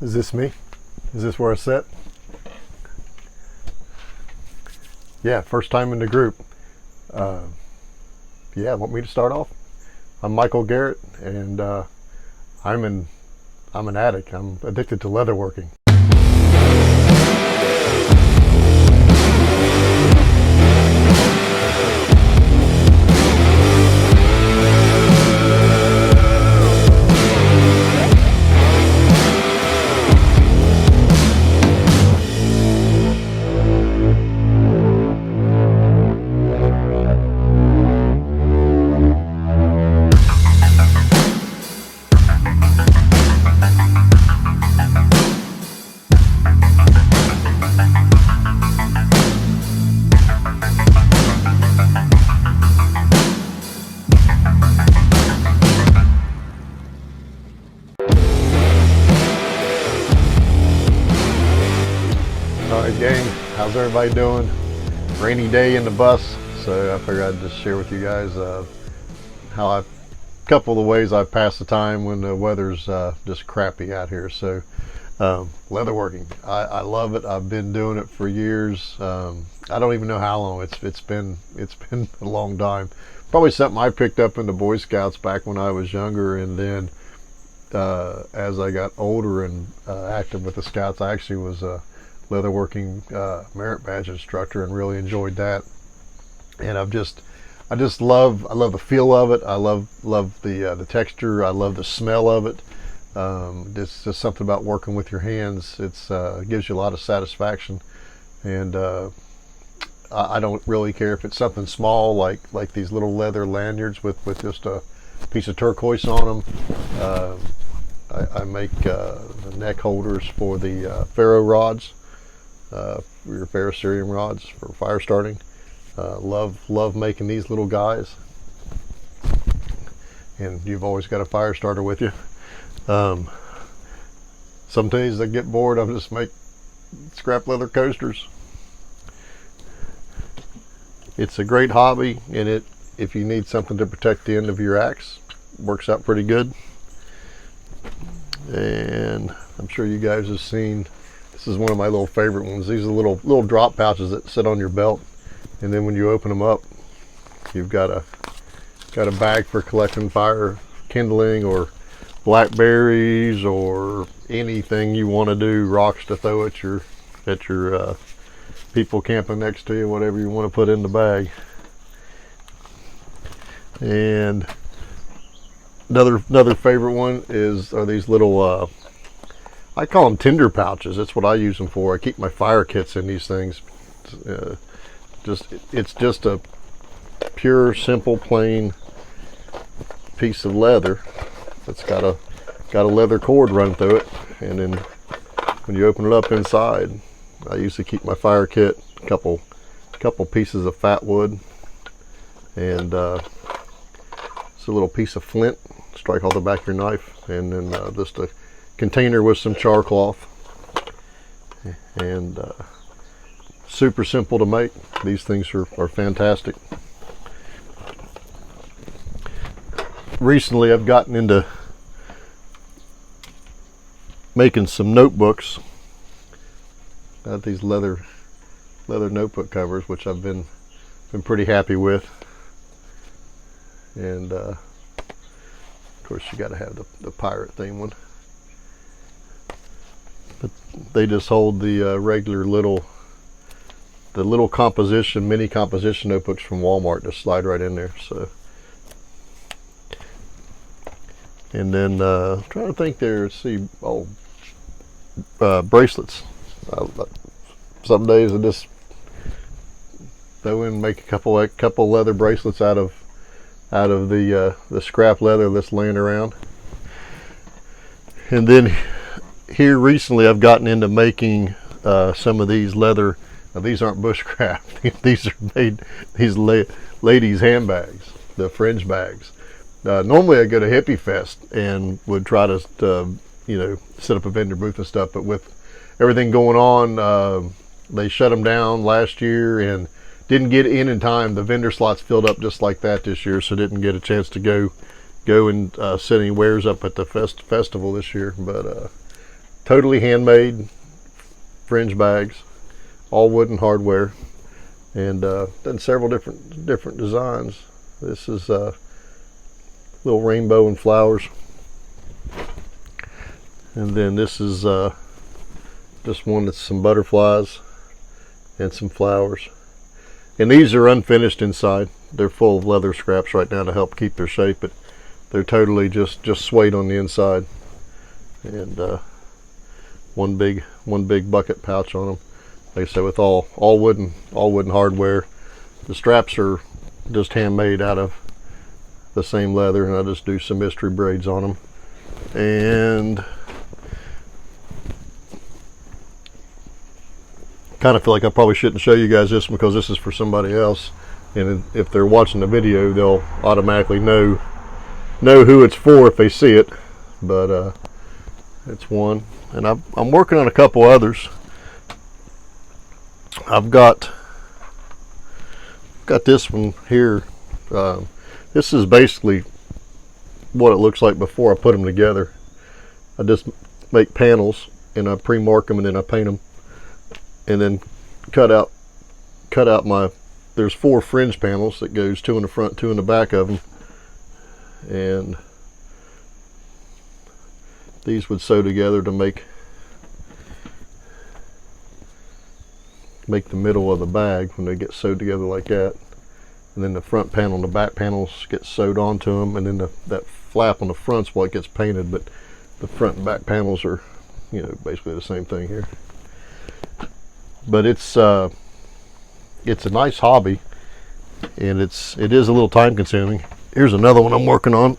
Is this me? Is this where I sit? Yeah, first time in the group. Yeah, want me to start off? I'm Michael Garrett, and I'm an addict. I'm addicted to leatherworking. Alright gang, how's everybody doing? Rainy day in the bus, so I figured I'd just share with you guys how a couple of the ways I pass the time when the weather's just crappy out here. So leatherworking, I love it. I've been doing it for years. I don't even know how long. It's been a long time. Probably something I picked up in the Boy Scouts back when I was younger, and then as I got older and active with the Scouts, I actually was a leatherworking merit badge instructor and really enjoyed that. And I just love the feel of it. I love the texture. I love the smell of it. It's just something about working with your hands. It gives you a lot of satisfaction, and I don't really care if it's something small like these little leather lanyards with just a piece of turquoise on them. I make the neck holders for the ferro rods, your ferrocerium rods for fire starting. Love making these little guys, and you've always got a fire starter with you. Some days I get bored, I'll just make scrap leather coasters. It's a great hobby, and if you need something to protect the end of your axe, works out pretty good. And I'm sure you guys have seen, this is one of my little favorite ones. These are little drop pouches that sit on your belt, and then when you open them up, you've got a bag for collecting fire kindling or blackberries or anything you want to do, rocks to throw at your people camping next to you, whatever you want to put in the bag. And another favorite one are these little I call them Tinder pouches. That's what I use them for. I keep my fire kits in these things. It's just a pure, simple, plain piece of leather that's got a leather cord run through it, and then when you open it up inside, I usually keep my fire kit, a couple pieces of fat wood, and it's a little piece of flint, strike all the back of your knife, and then just a container with some char cloth. And super simple to make. These things are fantastic. Recently I've gotten into making some notebooks. Got these leather notebook covers, which I've been pretty happy with. And of course you got to have the pirate theme one. But they just hold the regular little mini composition notebooks from Walmart. Just slide right in there. So, and then I'm trying to think there. See, bracelets. Some days I just throw in, make a couple leather bracelets out of the scrap leather that's laying around. And then here recently I've gotten into making some of these leather. Now these aren't bushcraft. These are ladies handbags, the Fringe Bags. Normally I go to Hippie Fest and would try to set up a vendor booth and stuff, but with everything going on, they shut them down last year and didn't get in time. The vendor slots filled up just like that this year, so didn't get a chance to go and set any wares up at the festival this year. But totally handmade Fringe bags, all wooden hardware, and done several different designs. This is little rainbow and flowers, and then this is just one that's some butterflies and some flowers. And these are unfinished inside. They're full of leather scraps right now to help keep their shape, but they're totally just suede on the inside. And one big bucket pouch on them. Like I said, with all wooden hardware. The straps are just handmade out of the same leather, and I just do some mystery braids on them. And kind of feel like I probably shouldn't show you guys this because this is for somebody else, and if they're watching the video, they'll automatically know who it's for if they see it. But it's one, and I'm working on a couple others. I've got this one here. This is basically what it looks like before I put them together. I just make panels and I pre-mark them, and then I paint them, and then cut out my, there's 4 fringe panels that goes 2 in the front, 2 in the back of them, and these would sew together to make the middle of the bag when they get sewed together like that. And then the front panel and the back panels get sewed onto them, and then that flap on the front's what gets painted, but the front and back panels are, you know, basically the same thing here. But it's a nice hobby, and it is a little time consuming. Here's another one I'm working on.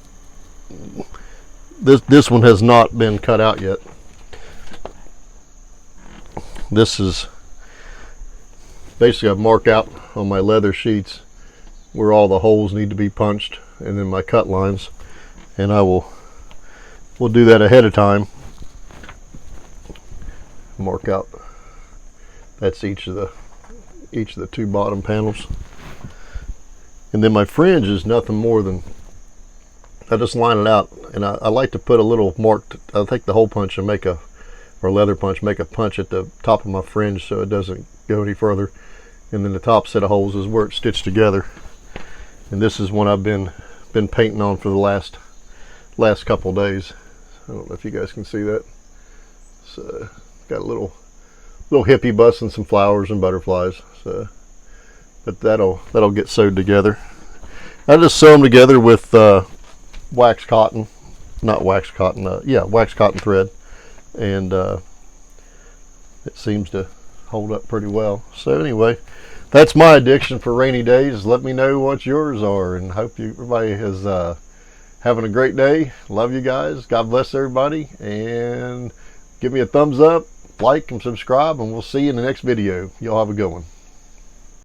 This one has not been cut out yet. This is basically, I've marked out on my leather sheets where all the holes need to be punched, and then my cut lines, and we'll do that ahead of time. Mark out, that's each of the 2 bottom panels, and then my fringe is nothing more than, I just line it out, and I like to put a little marked, I'll take the hole punch and or leather punch, make a punch at the top of my fringe so it doesn't go any further, and then the top set of holes is where it's stitched together. And this is one I've been painting on for the last couple days. I don't know if you guys can see that. So got a little hippie bus and some flowers and butterflies. So, but that'll get sewed together. I just sew them together with wax cotton thread, and it seems to hold up pretty well. So anyway, that's my addiction for rainy days. Let me know what yours are, and hope everybody is having a great day. Love you guys. God bless everybody, and give me a thumbs up, like and subscribe, and we'll see you in the next video. Y'all have a good one.